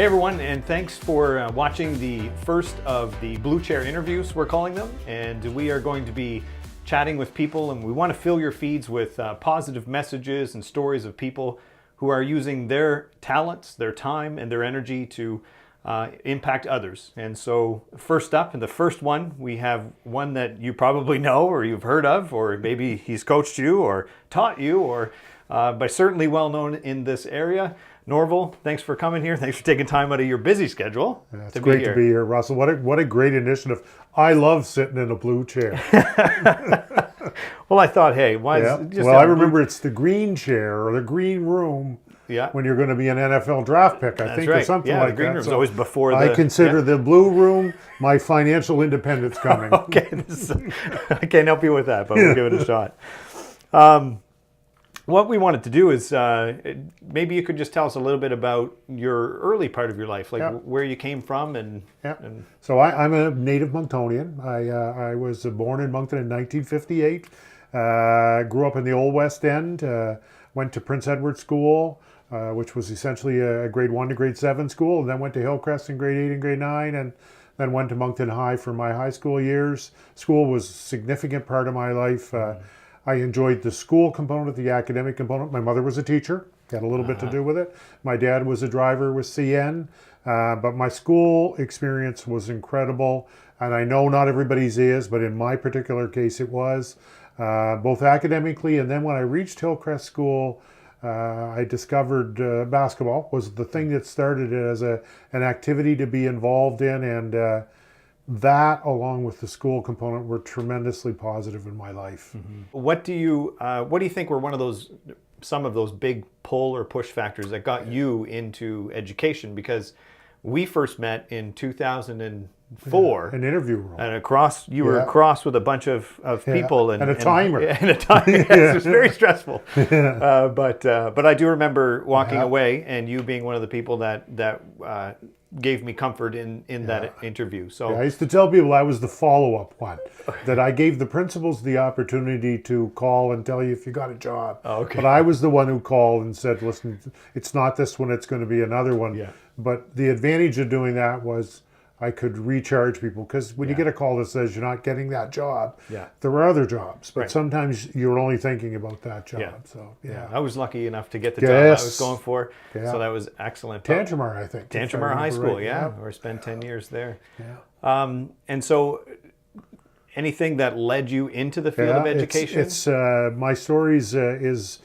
everyone, and thanks for watching the first of the Blue Chair interviews, we're calling them. And we are going to be chatting with people, and we want to fill your feeds with positive messages and stories of people who are using their talents, their time, and their energy to impact others. And so first up, in the first one, we have one that you probably know or you've heard of, or maybe he's coached you or taught you, or but certainly well known in this area. Norval, thanks for coming here. Thanks for taking time out of your busy schedule. Yeah, it's great to be here, Russell. What a great initiative. I love sitting in a blue chair. Well, I thought, hey, why yeah. is just well, I remember it's the green chair or the green room yeah. when you're going to be an NFL draft pick, I think, right. or something yeah, like the green that. room's So always before the... I consider the blue room my financial independence coming. Okay, I can't help you with that, but we'll give it a shot. What we wanted to do is maybe you could just tell us a little bit about your early part of your life, like where you came from. And so I'm a native Monctonian. I was born in Moncton in 1958. Grew up in the Old West End. Went to Prince Edward School, which was essentially a grade 1 to grade 7 school, and then went to Hillcrest in grade 8 and grade 9, and then went to Moncton High for my high school years. School was a significant part of my life. I enjoyed the school component, the academic component. My mother was a teacher, had a little bit to do with it. My dad was a driver with CN, but my school experience was incredible. And I know not everybody's is, but in my particular case it was, both academically. And then when I reached Hillcrest School, I discovered basketball was the thing that started it as an activity to be involved in, and that, along with the school component, were tremendously positive in my life. Mm-hmm. What do you think were some of those big pull or push factors that got you into education? Because we first met in 2004. An interview room. And you were across with a bunch of people. And a timer. And a timer. Yes, it was very stressful. But I do remember walking away and you being one of the people that gave me comfort in that interview. So I used to tell people I was the follow-up one, that I gave the principals the opportunity to call and tell you if you got a job. Oh, okay. But I was the one who called and said, listen, it's not this one, it's going to be another one. Yeah. But the advantage of doing that was I could recharge people, because when you get a call that says you're not getting that job, there are other jobs, but sometimes you're only thinking about that job. Yeah. So I was lucky enough to get the job I was going for, so that was excellent. Tantramar, I think. Tantramar High School, or spent 10 years there. Yeah. And so, anything that led you into the field of education? It's my stories is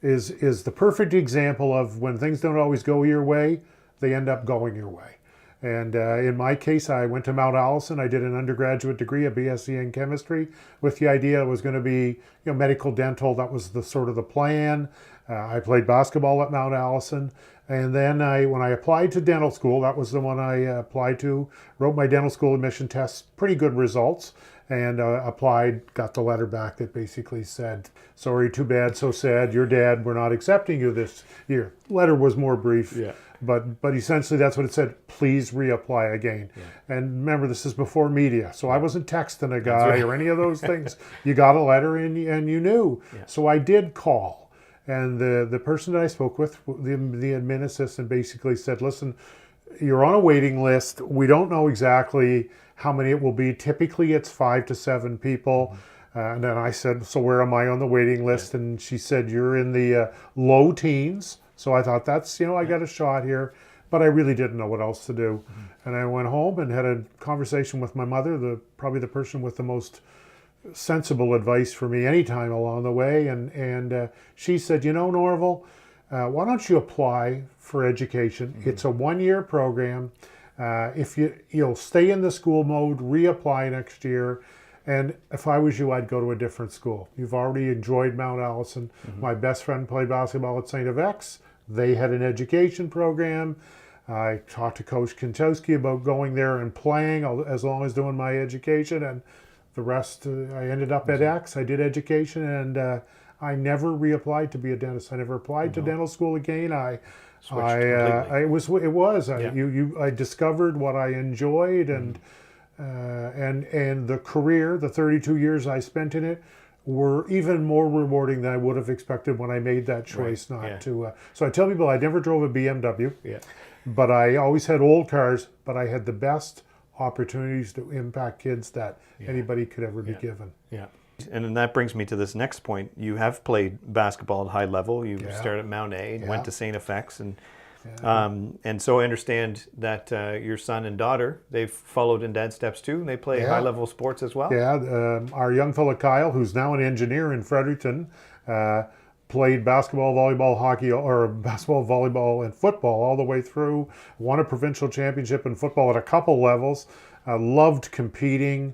the perfect example of when things don't always go your way, they end up going your way. And in my case, I went to Mount Allison. I did an undergraduate degree, a BSc in chemistry, with the idea it was going to be, medical dental. That was the sort of the plan. I played basketball at Mount Allison. And then when I applied to dental school, that was the one I applied to, wrote my dental school admission tests, pretty good results, and applied, got the letter back that basically said, sorry, too bad, so sad, your dad, we're not accepting you this year. Letter was more brief. Yeah. But essentially that's what it said, please reapply again. Yeah. And remember, this is before media, so I wasn't texting a guy or any of those things. You got a letter and you knew. Yeah. So I did call, and the person that I spoke with, the admin assistant, basically said, listen, you're on a waiting list. We don't know exactly how many it will be. Typically it's 5 to 7 people. And then I said, so where am I on the waiting list? Yeah. And she said, you're in the low teens. So I thought, that's, I got a shot here, but I really didn't know what else to do. And I went home and had a conversation with my mother, probably the person with the most sensible advice for me anytime along the way. And she said, Norval, why don't you apply for education? It's a 1-year program. If you'll stay in the school mode, reapply next year. And if I was you, I'd go to a different school. You've already enjoyed Mount Allison. My best friend played basketball at St. X. They had an education program. I talked to Coach Kintowski about going there and playing as long as doing my education. And the rest, I ended up at X. I did education, and I never reapplied to be a dentist. I never applied to dental school again. I discovered what I enjoyed, and the career, the 32 years I spent in it, were even more rewarding than I would have expected when I made that choice not to. So I tell people I never drove a BMW. Yeah. but I always had old cars, but I had the best opportunities to impact kids that anybody could ever be given. Yeah. And then that brings me to this next point. You have played basketball at high level. You started at Mount A and went to St. FX. And so I understand that your son and daughter, they've followed in Dad's steps too. They play high level sports as well. Yeah, our young fella Kyle, who's now an engineer in Fredericton, played basketball, volleyball, hockey, or basketball, volleyball, and football all the way through. Won a provincial championship in football at a couple levels. Loved competing.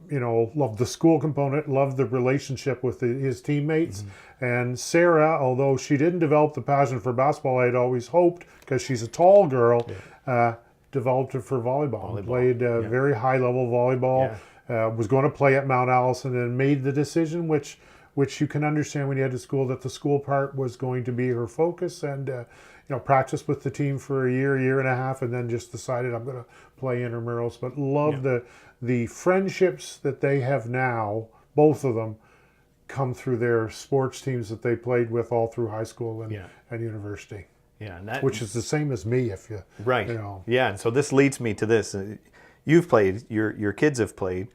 Loved the school component, loved the relationship with his teammates. And Sarah, although she didn't develop the passion for basketball, I had always hoped, because she's a tall girl, developed it for volleyball. Played very high level volleyball, was going to play at Mount Allison, and made the decision, which you can understand when you head to school, that the school part was going to be her focus, and practiced with the team for a year and a half, and then just decided I'm going to play intramurals. But love the friendships that they have now, both of them, come through their sports teams that they played with all through high school and university. Yeah, and which is the same as me, if you Yeah, and so this leads me to this. You've played, your kids have played.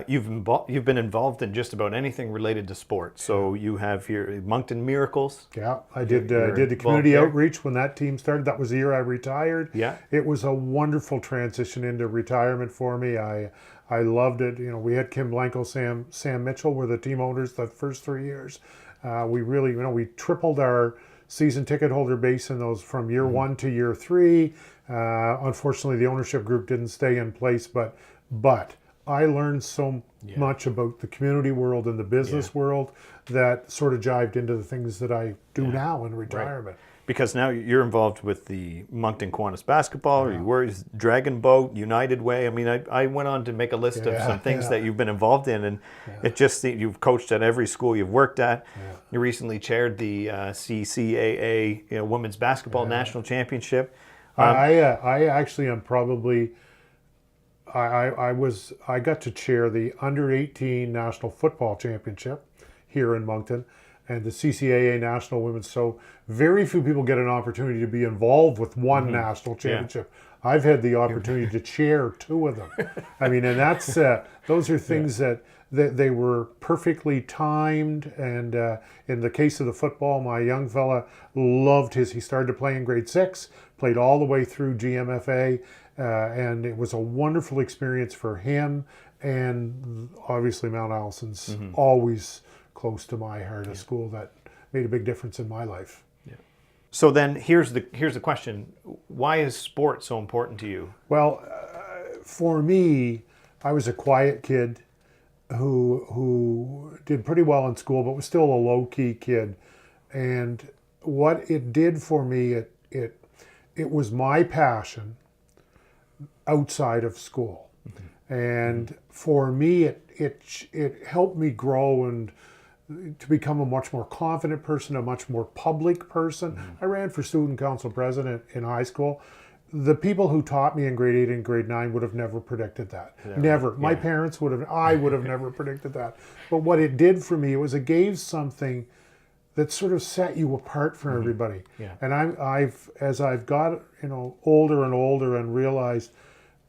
You've been involved in just about anything related to sports. So you have your Moncton Miracles. Yeah, I did the community outreach when that team started. That was the year I retired. Yeah, it was a wonderful transition into retirement for me. I loved it. We had Kim Blanco, Sam Mitchell were the team owners the first 3 years. We really, we tripled our season ticket holder base in those from year 1 to year 3. Unfortunately, the ownership group didn't stay in place, but I learned so much about the community world and the business world that sort of jived into the things that I do now in retirement. Right. Because now you're involved with the Moncton Kiwanis basketball, or you were Dragon Boat, United Way. I mean, I went on to make a list of some things that you've been involved in, and it just, you've coached at every school you've worked at. You recently chaired the CCAA Women's Basketball National Championship. I actually am probably... I got to chair the Under-18 National Football Championship here in Moncton, and the CCAA National Women's. So very few people get an opportunity to be involved with one national championship. I've had the opportunity to chair 2 of them. I mean, and that's those are things that they were perfectly timed. And in the case of the football, my young fella loved he started to play in grade 6, played all the way through GMFA. And it was a wonderful experience for him, and obviously Mount Allison's always close to my heart, a school that made a big difference in my life. Yeah. So then here's the question: why is sport so important to you? Well, for me, I was a quiet kid who did pretty well in school, but was still a low-key kid. And what it did for me, it was my passion outside of school. And for me, it helped me grow and to become a much more confident person, a much more public person. I ran for student council president in high school. The people who taught me in grade 8 and grade 9 would have never predicted that. Never. My parents would have, I would have never predicted that. But what it did for me, it gave something that sort of set you apart from everybody. And as I've got older and older and realized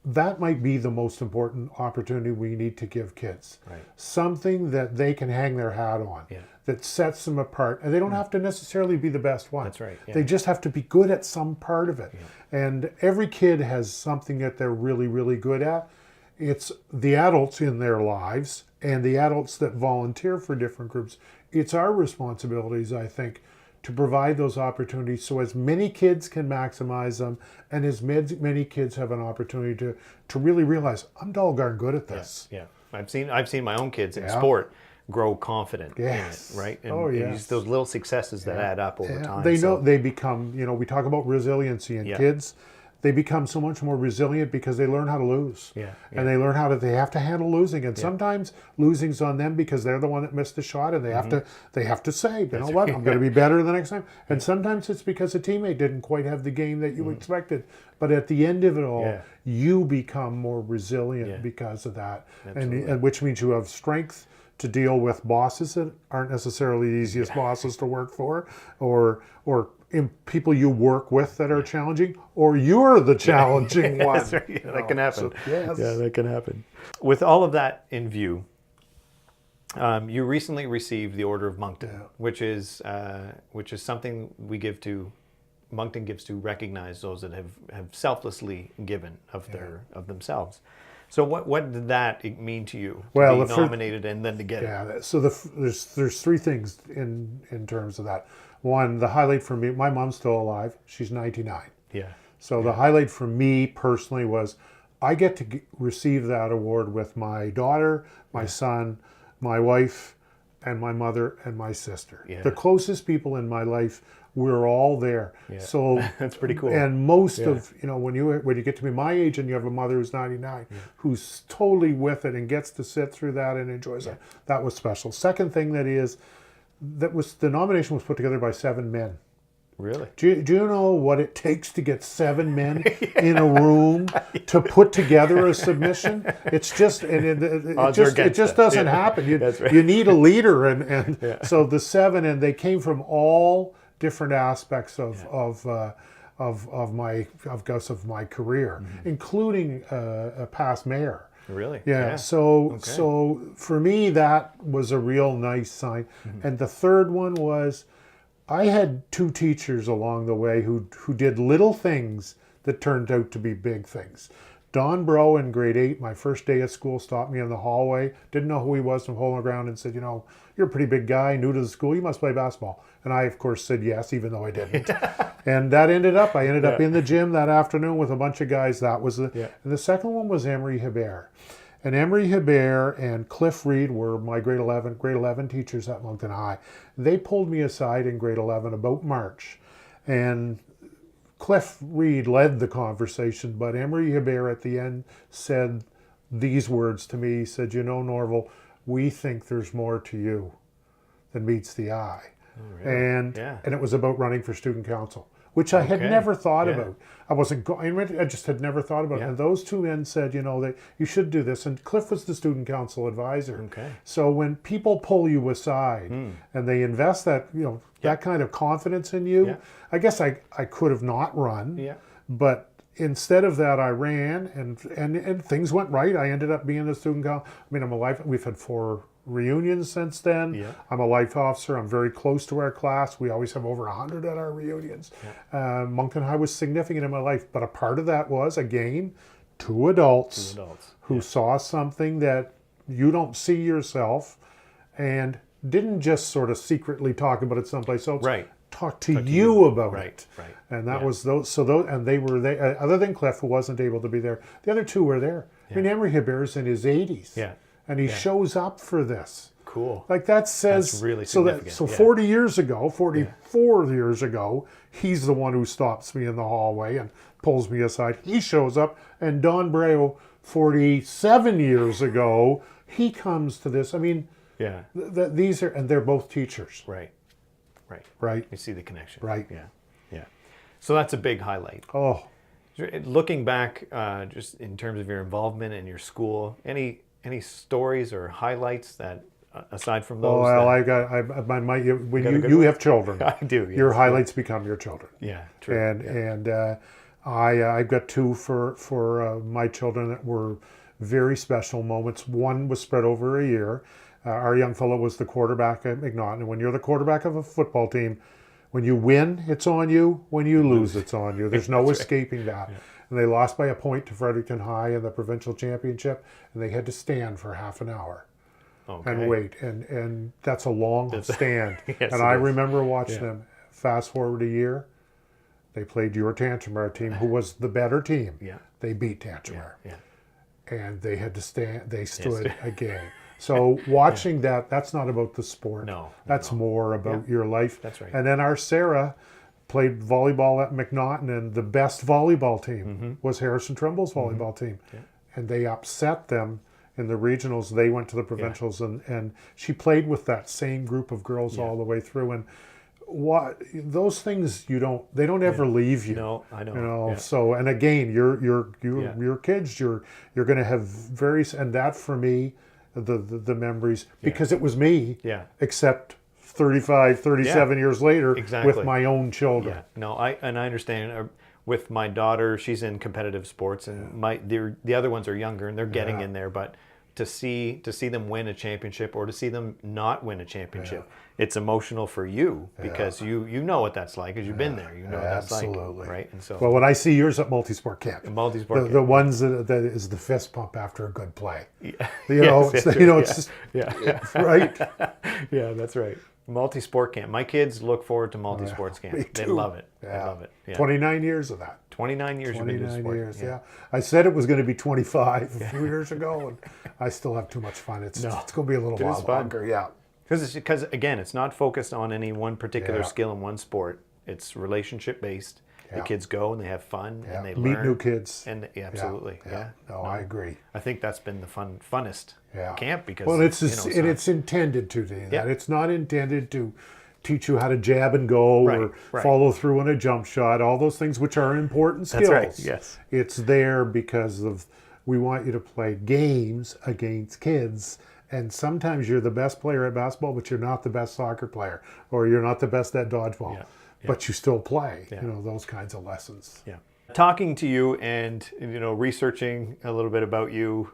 that might be the most important opportunity we need to give kids. Something that they can hang their hat on, that sets them apart. And they don't have to necessarily be the best one. That's right. They just have to be good at some part of it. And every kid has something that they're really, really good at. It's the adults in their lives and the adults that volunteer for different groups. It's our responsibilities, I think, to provide those opportunities so as many kids can maximize them, and as many kids have an opportunity to really realize, I'm doggone good at this. I've seen my own kids in sport grow confident in it, right? And those little successes that add up over time. They become, we talk about resiliency in kids. They become so much more resilient because they learn how to lose. And they learn they have to handle losing. And sometimes losing's on them because they're the one that missed the shot, and they have to say, you know what, I'm going to be better the next time. And sometimes it's because a teammate didn't quite have the game that you expected. But at the end of it all, you become more resilient because of that. And which means you have strength to deal with bosses that aren't necessarily the easiest bosses to work for, or people you work with that are challenging, or you're the challenging one. That's right. Yeah, that can happen. So, yes. Yeah, that can happen. With all of that in view, you recently received the Order of Moncton, which is something Moncton gives to recognize those that have selflessly given of themselves. So what did that mean to you? To be nominated and then to get it. Yeah. So there's three things in terms of that. One, the highlight for me. My mom's still alive. She's 99. Yeah. So the highlight for me personally was I get to receive that award with my daughter, my son, my wife, and my mother and my sister. Yeah. The closest people in my life, we're all there. Yeah. So that's pretty cool. And most of, when you get to be my age and you have a mother who's 99, who's totally with it and gets to sit through that and enjoys it, that was special. Second thing the nomination was put together by 7 men. Really? Do you know what it takes to get 7 men in a room to put together a submission? It's just, it just doesn't happen. You need a leader, and so the 7, and they came from all different aspects of my career, including a past mayor. Really? Yeah. So for me, that was a real nice sign. And the third one was, I had 2 teachers along the way who did little things that turned out to be big things. Don Bro in grade 8, my first day of school, stopped me in the hallway, didn't know who he was from hole in the ground, and said, you're a pretty big guy, new to the school, you must play basketball. And I, of course, said yes, even though I didn't. And that I ended up in the gym that afternoon with a bunch of guys. That was and the second one was Emery Hebert. And Emery Hebert and Cliff Reed were my grade 11 teachers at Moncton High. They pulled me aside in grade 11 about March. And Cliff Reed led the conversation, but Emery Hebert at the end said these words to me. He said, Norval, we think there's more to you than meets the eye. Oh, really? And it was about running for student council, which I had never thought about. I wasn't going, I just had never thought about it. And those 2 men said, that you should do this. And Cliff was the student council advisor. Okay. So when people pull you aside and they invest that, that kind of confidence in you, I guess I could have not run, but instead of that, I ran and things went right. I ended up being the student council. I'm a life, we've had 4 reunions since then. Yeah. I'm a life officer. I'm very close to our class. We always have over 100 at our reunions. Yeah. Moncton High was significant in my life, but a part of that was, again, 2 adults who saw something that you don't see yourself and didn't just sort of secretly talk about it someplace else. Right. Talk to you about it. Right. And that was those. So those, and they were there. Other than Cliff, who wasn't able to be there, the other 2 were there. Yeah. Emery Hebert's in his 80s. Yeah. And he shows up for this. Cool. Like that says, that's really significant. So 44 years ago, he's the one who stops me in the hallway and pulls me aside. He shows up, and Don Breo, 47 years ago, he comes to this. These are, and they're both teachers. Right. You see the connection. Right. Yeah. So that's a big highlight. Oh. Looking back, just in terms of your involvement in your school, any stories or highlights that, aside from those? You have children. I do. Yes. Your highlights become your children. Yeah, true. I've got 2 for my children that were very special moments. One was spread over a year. Our young fellow was the quarterback at McNaughton. And when you're the quarterback of a football team, when you win, it's on you. When you lose, it's on you. There's no escaping that. Yeah. And they lost by a point to Fredericton High in the provincial championship, and they had to stand for half an hour and wait. And that's a long stand. Yes, and I remember watching them. Fast forward a year, they played your Tantramar team, who was the better team. Yeah. They beat Tantramar. Yeah. And they had to stand. They stood a game. So watching that's not about the sport. No. That's more about your life. That's right. And then our Sarah played volleyball at McNaughton, and the best volleyball team was Harrison Trumble's volleyball team. Yeah. And they upset them in the regionals. They went to the provincials, and she played with that same group of girls all the way through. And those things they don't ever leave you. No, I know. So, and again, your kids, you're going to have and that for me, the memories, because it was me, except 35, 37 years later exactly. with my own children. Yeah, no, I understand. With my daughter, she's in competitive sports, and the other ones are younger and they're getting in there. But to see them win a championship or to see them not win a championship, it's emotional for you because you know what that's like, because you've been there. You know what that's like, right? And so, well, when I see yours at multi-sport camp, the ones that is the fist pump after a good play. Yeah. You know, it's right. Yeah, that's right. Multi-sport camp. My kids look forward to multi-sports camp. They love it. Yeah. They love it. Yeah. 29 years of that. 29 years. 29 years. Yeah. I said it was going to be 25 a few years ago, and I still have too much fun. It's going to be a little while longer. Yeah. Because again, it's not focused on any one particular skill in one sport. It's relationship based. The kids go and they have fun and they meet learn. new kids. And absolutely, yeah. No, I agree. I think that's been the funnest camp because it's intended to do that. Yeah. It's not intended to teach you how to jab and go or follow through on a jump shot. All those things which are important skills. That's right. Yes. It's there because we want you to play games against kids. And sometimes you're the best player at basketball, but you're not the best soccer player, or you're not the best at dodgeball. Yeah. But you still play, those kinds of lessons. Yeah. Talking to you and, researching a little bit about you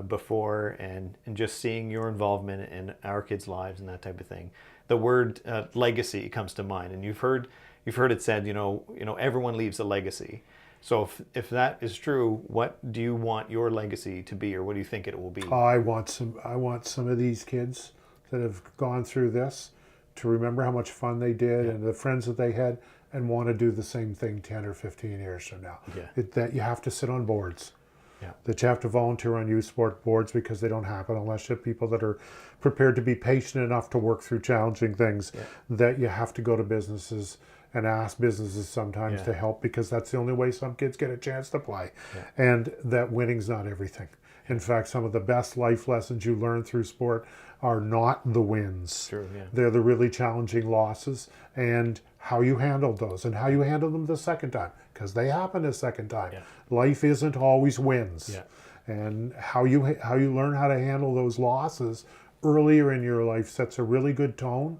before and just seeing your involvement in our kids' lives and that type of thing, the word legacy comes to mind. And you've heard it said, everyone leaves a legacy. So if that is true, what do you want your legacy to be, or what do you think it will be? I want some of these kids that have gone through this to remember how much fun they did and the friends that they had, and want to do the same thing 10 or 15 years from now. Yeah. That you have to sit on boards. Yeah. That you have to volunteer on youth sport boards, because they don't happen unless you have people that are prepared to be patient enough to work through challenging things. Yeah. That you have to go to businesses and ask businesses sometimes to help, because that's the only way some kids get a chance to play. Yeah. And that winning's not everything. In fact, some of the best life lessons you learn through sport are not the wins. True, yeah. They're the really challenging losses, and how you handled those and how you handle them the second time, because they happen a second time. Yeah. Life isn't always wins. Yeah. And how you learn how to handle those losses earlier in your life sets a really good tone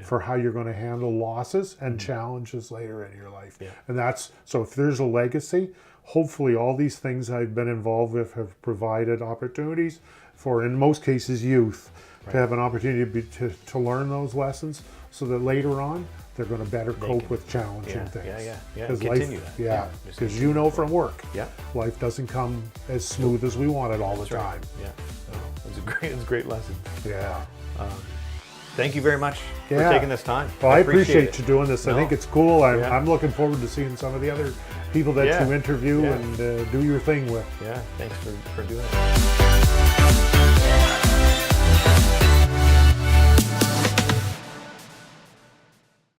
for how you're going to handle losses and challenges later in your life. Yeah. And so if there's a legacy, hopefully all these things I've been involved with have provided opportunities for, in most cases, youth to have an opportunity to learn those lessons, so that later on they're going to better cope with challenging things. Because life, because from work, life doesn't come as smooth as we want it all the time. Yeah, it's a great lesson. Yeah. Thank you very much for taking this time. Well, I appreciate you doing this. I think it's cool. I'm looking forward to seeing some of the other people that you interview and do your thing with. Yeah, thanks for doing it.